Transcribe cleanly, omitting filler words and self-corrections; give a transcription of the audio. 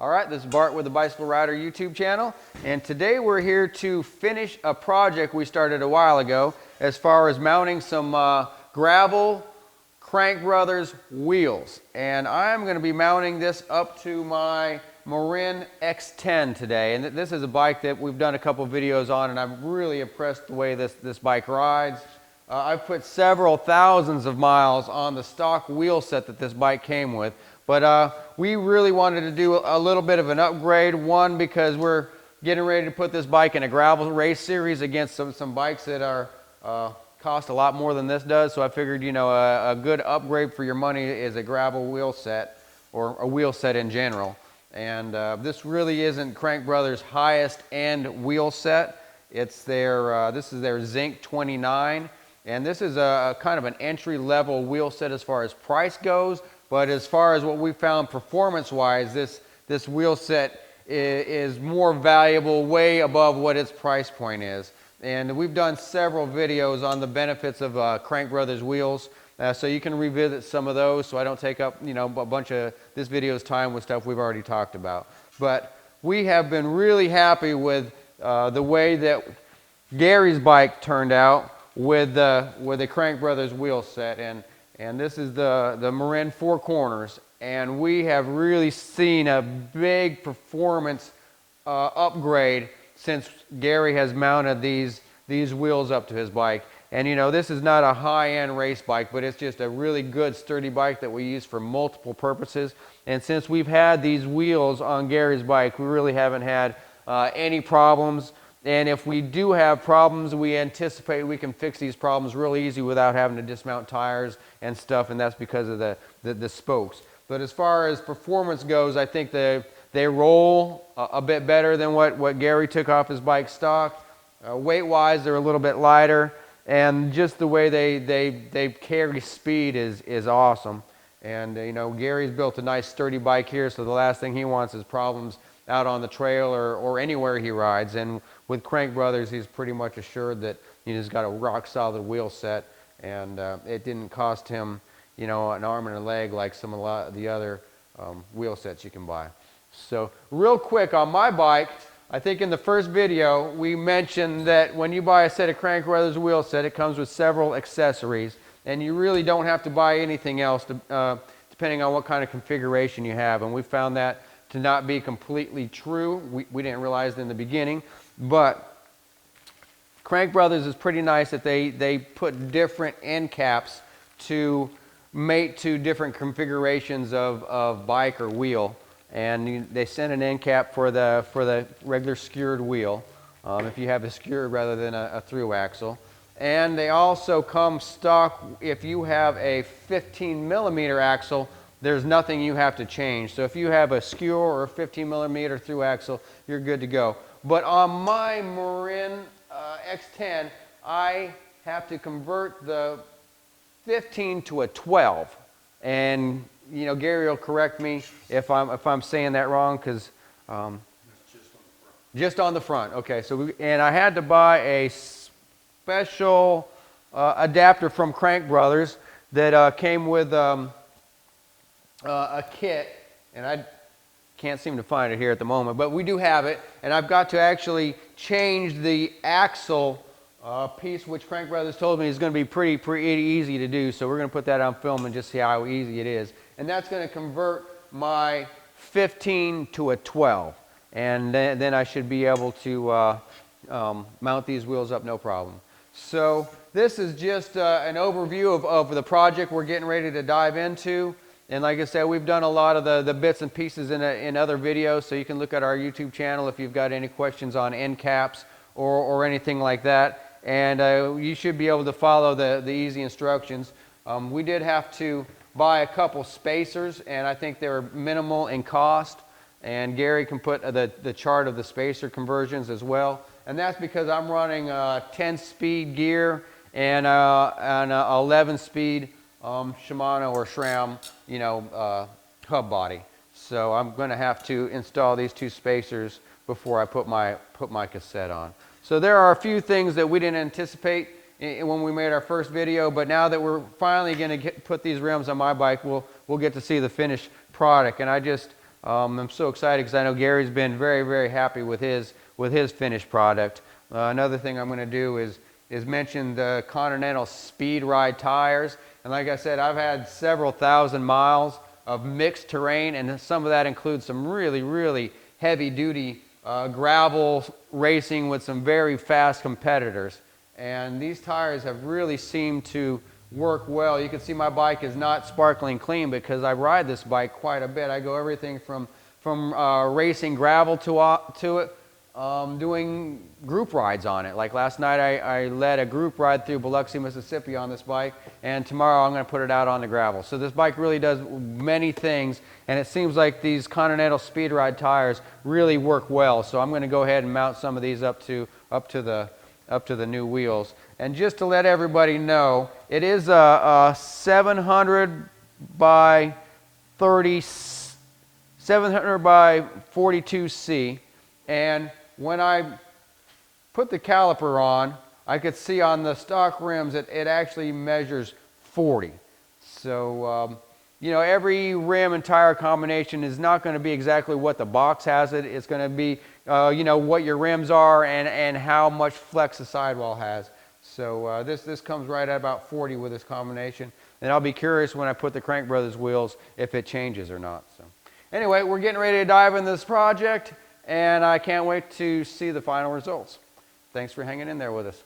All right, this is Bart with the Bicycle Rider YouTube channel, and today we're here to finish a project we started a while ago as far as mounting some gravel Crank Brothers wheels. And I'm going to be mounting this up to my Marin X10 today, and this is a bike that we've done a couple videos on, and I'm really impressed the way this bike rides. I've put several thousands of miles on the stock wheel set that this bike came with, but we really wanted to do a little bit of an upgrade. One, because we're getting ready to put this bike in a gravel race series against some bikes that are cost a lot more than this does. So I figured, you know, a good upgrade for your money is a gravel wheel set, or a wheel set in general. And this really isn't Crank Brothers' highest end wheel set. It's their this is their Zinc 29. And this is a kind of an entry-level wheel set as far as price goes, but as far as what we found performance-wise, this wheel set is more valuable, way above what its price point is. And we've done several videos on the benefits of Crank Brothers wheels, so you can revisit some of those, so I don't take up, you know, a bunch of this video's time with stuff we've already talked about. But we have been really happy with the way that Gary's bike turned out with the Crank Brothers wheel set, and this is the Marin Four Corners, and we have really seen a big performance upgrade since Gary has mounted these wheels up to his bike. And you know, this is not a high-end race bike, but it's just a really good sturdy bike that we use for multiple purposes. And since we've had these wheels on Gary's bike, we really haven't had any problems. And if we do have problems, we anticipate we can fix these problems real easy without having to dismount tires and stuff, and that's because of the spokes. But as far as performance goes, I think they roll a bit better than what Gary took off his bike stock. Weight-wise, they're a little bit lighter, and just the way they carry speed is awesome. And you know, Gary's built a nice sturdy bike here, so the last thing he wants is problems out on the trail or anywhere he rides. And with Crank Brothers, he's pretty much assured that he's got a rock solid wheel set, and it didn't cost him, you know, an arm and a leg like some of the other wheel sets you can buy. So real quick on my bike, I think in the first video we mentioned that when you buy a set of Crank Brothers wheel set, it comes with several accessories, and you really don't have to buy anything else depending on what kind of configuration you have. And we found that to not be completely true. We didn't realize it in the beginning, but Crank Brothers is pretty nice that they put different end caps to mate to different configurations of bike or wheel. And they sent an end cap for the regular skewered wheel, if you have a skewered rather than a through axle. And they also come stock if you have a 15 millimeter axle. There's nothing you have to change. So if you have a skewer or a 15 millimeter through axle, you're good to go. But on my Marin X10, I have to convert the 15 to a 12. And you know, Gary will correct me if I'm saying that wrong, because just on the front. Okay, so and I had to buy a special adapter from Crank Brothers that came with a kit, and I can't seem to find it here at the moment, but we do have it, and I've got to actually change the axle piece, which Crank Brothers told me is going to be pretty easy to do. So we're going to put that on film and just see how easy it is. And that's going to convert my 15 to a 12. And then I should be able to mount these wheels up no problem. So this is just an overview of the project we're getting ready to dive into. And like I said, we've done a lot of the bits and pieces in other videos, so you can look at our YouTube channel if you've got any questions on end caps or anything like that. And you should be able to follow the easy instructions. We did have to buy a couple spacers, and I think they were minimal in cost. And Gary can put the chart of the spacer conversions as well. And that's because I'm running a 10-speed gear and an 11-speed Shimano or SRAM, you know, hub body. So I'm going to have to install these two spacers before I put my cassette on. So there are a few things that we didn't anticipate when we made our first video, but now that we're finally going to put these rims on my bike, we'll get to see the finished product. And I just I'm so excited because I know Gary's been very, very happy with his finished product. Another thing I'm going to do is mention the Continental Speed Ride tires. And like I said, I've had several thousand miles of mixed terrain, and some of that includes some really, really heavy duty gravel racing with some very fast competitors. And these tires have really seemed to work well. You can see my bike is not sparkling clean because I ride this bike quite a bit. I go everything from racing gravel to it, doing group rides on it. Like last night I led a group ride through Biloxi, Mississippi on this bike, and tomorrow I'm going to put it out on the gravel. So this bike really does many things, and it seems like these Continental Speed Ride tires really work well. So I'm going to go ahead and mount some of these up to the new wheels. And just to let everybody know, it is a 700 by 42C, and when I put the caliper on, I could see on the stock rims it actually measures 40. So you know, every rim and tire combination is not going to be exactly what the box has it. It's going to be you know, what your rims are and how much flex the sidewall has. So this comes right at about 40 with this combination. And I'll be curious when I put the Crank Brothers wheels if it changes or not. So anyway, we're getting ready to dive into this project, and I can't wait to see the final results. Thanks for hanging in there with us.